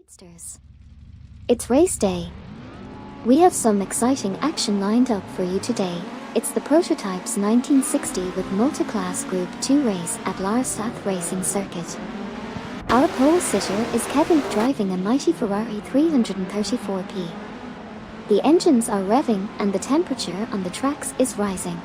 Speedsters. It's race day. We have some exciting action lined up for you today. It's the Prototypes 1960 with multi-class Group 2 race at La Sarthe Racing Circuit. Our pole sitter is Kevin driving a mighty Ferrari 334P. The engines are revving and the temperature on the tracks is rising.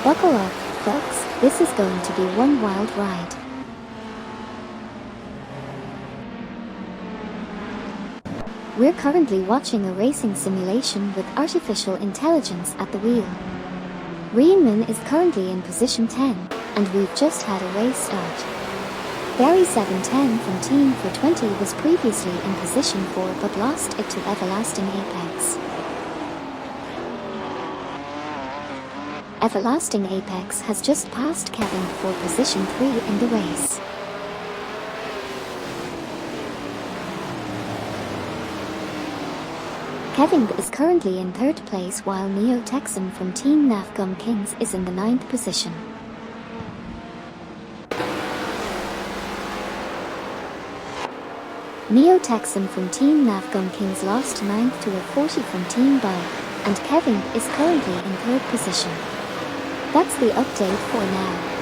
Buckle up, folks, this is going to be one wild ride. We're currently watching a racing simulation with artificial intelligence at the wheel. Riemann is currently in position 10, and we've just had a race start. Gary 710 from Team 420 was previously in position 4 but lost it to Everlasting Apex. Everlasting Apex has just passed Kevin for position 3 in the race. Kevin is currently in 3rd place while Neo Texan from Team Navgum Kings is in the 9th position. Neo Texan from Team Navgum Kings lost 9th to a 40 from Team Bug, and Kevin is currently in 3rd position. That's the update for now.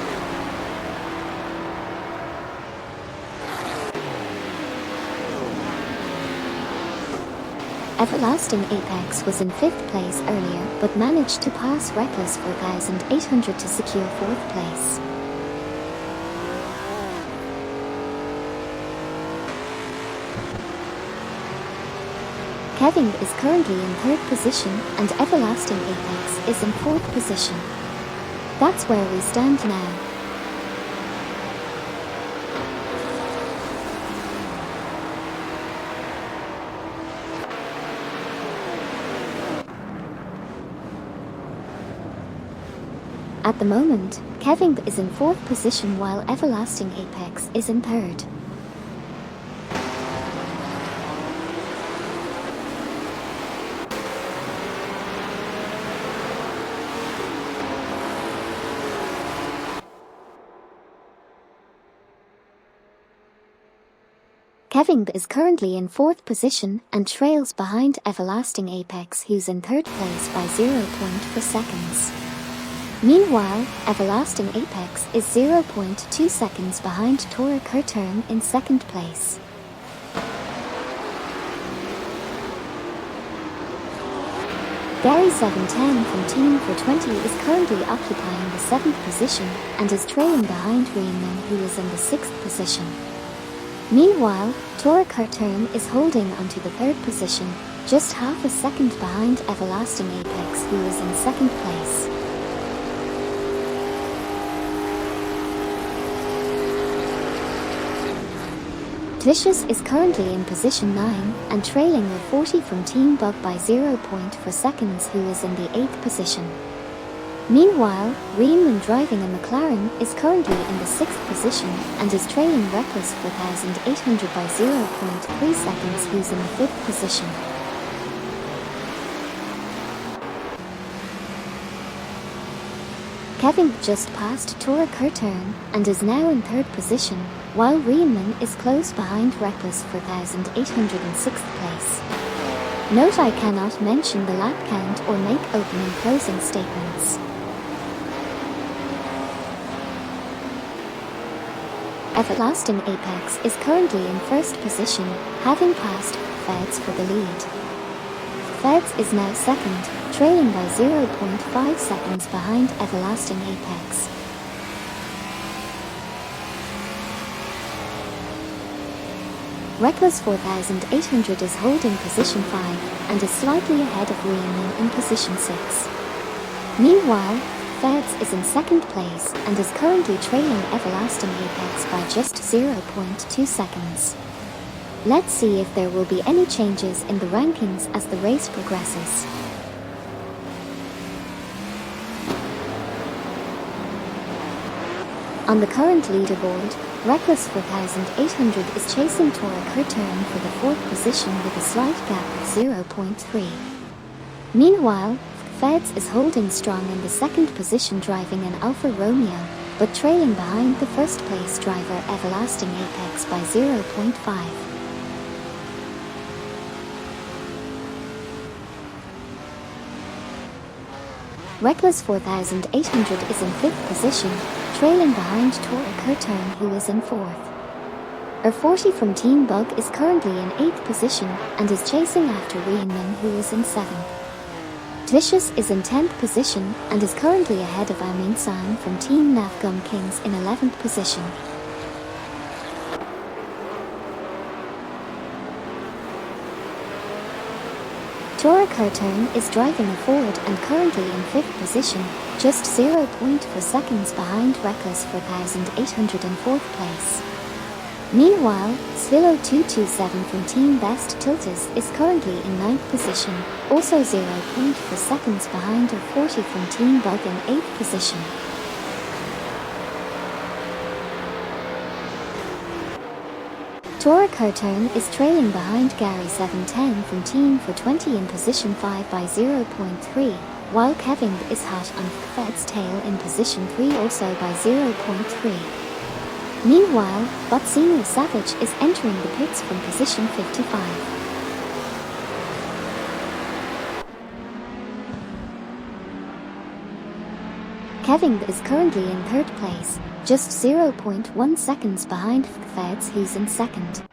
Everlasting Apex was in 5th place earlier but managed to pass Reckless 4800 to secure 4th place. Kevin is currently in 3rd position and Everlasting Apex is in 4th position. That's where we stand now. At the moment, Kevin is in 4th position while Everlasting Apex is in 3rd. Kevin is currently in 4th position and trails behind Everlasting Apex who's in 3rd place by 0.4 seconds. Meanwhile, Everlasting Apex is 0.2 seconds behind Tora Kurturn in 2nd place. Gary 710 from Team 420 is currently occupying the 7th position and is trailing behind Riemann who is in the 6th position. Meanwhile, Tora Kurturn is holding onto the 3rd position, just half a second behind Everlasting Apex who is in 2nd place. Vicious is currently in position 9 and trailing a 40 from Team Bug by 0.4 seconds who is in the 8th position. Meanwhile, Riemann driving a McLaren is currently in the 6th position and is trailing Reckless 4800 by 0.3 seconds who's in the 5th position. Kevin just passed Tora Kurturn and is now in 3rd position, while Riemann is close behind Reckless 4800 in 6th place. Note I cannot mention the lap count or make opening closing statements. Everlasting Apex is currently in 1st position, having passed Feds for the lead. Feds is now 2nd, trailing by 0.5 seconds behind Everlasting Apex. Reckless 4800 is holding position 5 and is slightly ahead of Riemann in position 6. Meanwhile, Feds is in 2nd place and is currently trailing Everlasting Apex by just 0.2 seconds. Let's see if there will be any changes in the rankings as the race progresses. On the current leaderboard, Reckless 4800 is chasing Tora Kurturn for the 4th position with a slight gap of 0.3. Meanwhile, Feds is holding strong in the 2nd position driving an Alfa Romeo, but trailing behind the 1st place driver Everlasting Apex by 0.5. Reckless 4800 is in 5th position, trailing behind Tora Kurturn, who is in 4th. R40 from Team Bug is currently in 8th position and is chasing after Reinman, who is in 7th. Vicious is in 10th position and is currently ahead of Amin San from Team Nafgum Kings in 11th position. Tora Kurturn is driving a Ford and currently in 5th position, just 0.4 seconds behind Reckless 4800 in 4th place. Meanwhile, Svilo 227 from Team Best Tiltis is currently in 9th position, also 0.4 seconds behind R40 from Team Bug in 8th position. Tora Kurturn is trailing behind Gary 710 from Team for 20 in position 5 by 0.3, while Kevin is hot on Fed's tail in position 3 also by 0.3. Meanwhile, Botsino Savage is entering the pits from position 55. Kevin is currently in 3rd place, just 0.1 seconds behind Feds, who's in 2nd.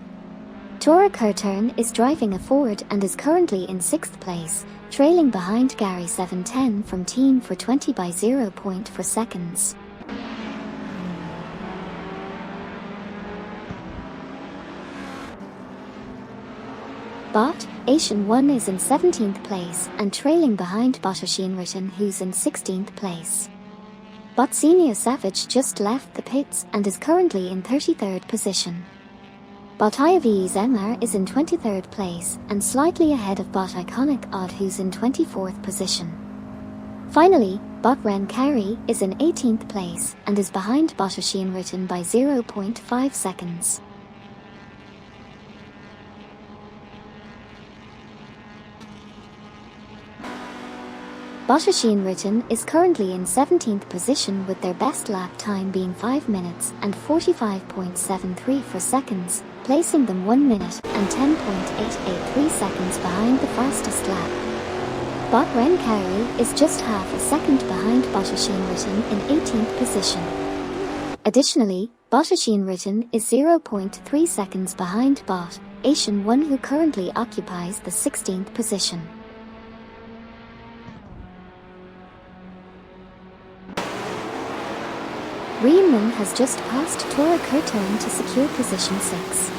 Tora Kurturn is driving a Ford and is currently in 6th place, trailing behind Gary 710 from Team for 20 by 0.4 seconds. Bot Asian 1 is in 17th place and trailing behind Botashin Ritten, who's in 16th place. Botsenia Savage just left the pits and is currently in 33rd position. Botayavi's MR is in 23rd place and slightly ahead of Bot Iconic Odd, who's in 24th position. Finally, Bot Ren Carey is in 18th place and is behind Botashin Ritten by 0.5 seconds. Botashin Ritten is currently in 17th position with their best lap time being 5 minutes and 45.73 for seconds, placing them 1 minute and 10.883 seconds behind the fastest lap. Bot Ren Carey is just half a second behind Botashin Ritten in 18th position. Additionally, Botashin Ritten is 0.3 seconds behind Bot Asian 1, who currently occupies the 16th position. Riemann has just passed Tora Kurturn to secure position 6.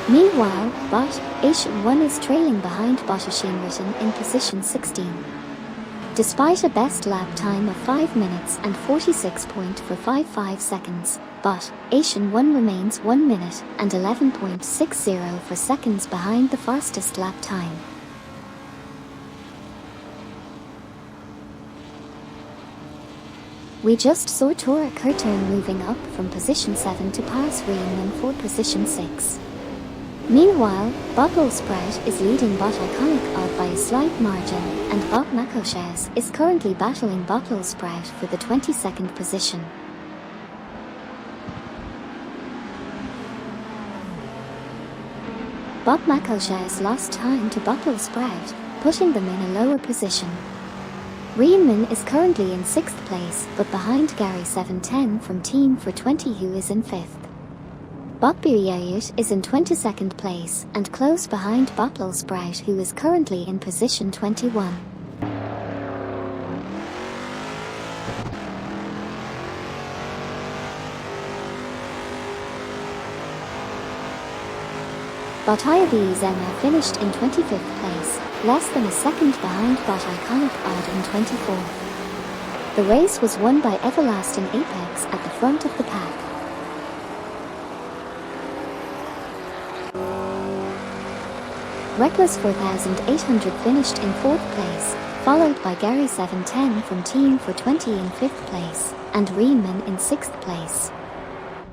Meanwhile, Bot Asian 1 is trailing behind Botashin Ritten in position 16. Despite a best lap time of 5 minutes and 46.455 seconds, Bot Asian 1 remains 1 minute and 11.60 for seconds behind the fastest lap time. We just saw Tora Kurturn moving up from position 7 to pass Riemann for position 6. Meanwhile, Bottle Sprout is leading Bot Iconic Odd by a slight margin, and Bot Makoshes is currently battling Bottle Sprout for the 22nd position. Bot Makoshes lost time to Bottle Sprout, putting them in a lower position. Riemann is currently in 6th place, but behind Gary 710 from Team for 20, who is in 5th. Botbuyayut is in 22nd place and close behind Bottle Sprout, who is currently in position 21. Botayavi's Emma finished in 25th place, less than a second behind Bot Iconic Odd in 24th. The race was won by Everlasting Apex at the front of the pack. Reckless 4800 finished in 4th place, followed by Gary 710 from Team for 20 in 5th place, and Riemann in 6th place.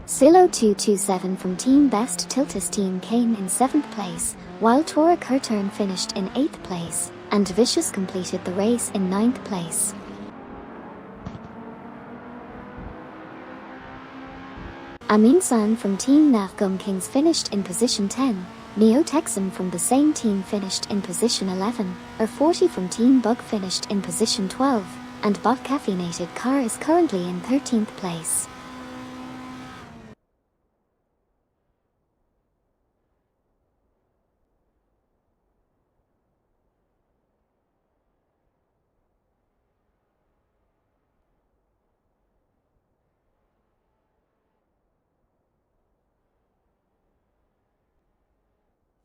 Silo 227 from Team Best Tiltis Team came in 7th place, while Tora Kurturn finished in 8th place, and Vicious completed the race in 9th place. Amin-san from Team Nafgum Kings finished in position 10, Neo Texan from the same team finished in position 11, R40 from Team Bug finished in position 12, and Bot Caffeinated Car is currently in 13th place.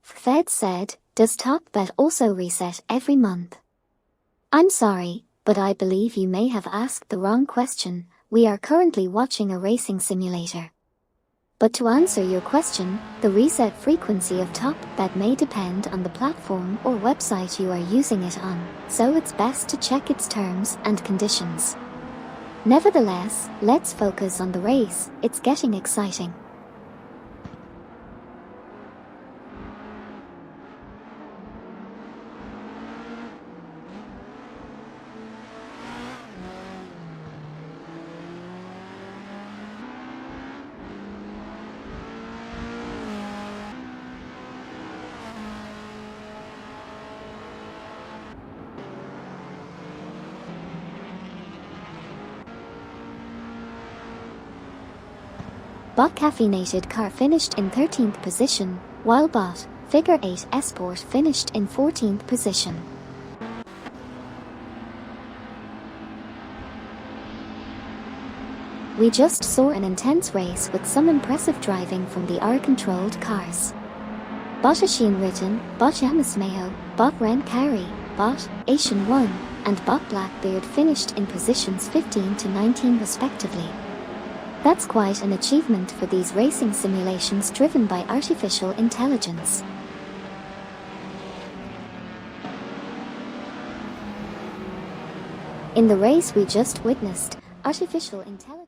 Fed said, does Top Bet also reset every month? I'm sorry, but I believe you may have asked the wrong question. We are currently watching a racing simulator. But to answer your question, the reset frequency of Top Bet may depend on the platform or website you are using it on, so it's best to check its terms and conditions. Nevertheless, let's focus on the race. It's getting exciting. Bot Caffeinated Car finished in 13th position, while Bot Figure 8 Esport finished in 14th position. We just saw an intense race with some impressive driving from the R-controlled cars. Bot Ashin Written, Bot Yamasmeo, Bot Ren Carey, Bot Asian 1, and Bot Blackbeard finished in positions 15 to 19 respectively. That's quite an achievement for these racing simulations driven by artificial intelligence. In the race we just witnessed, artificial intelligence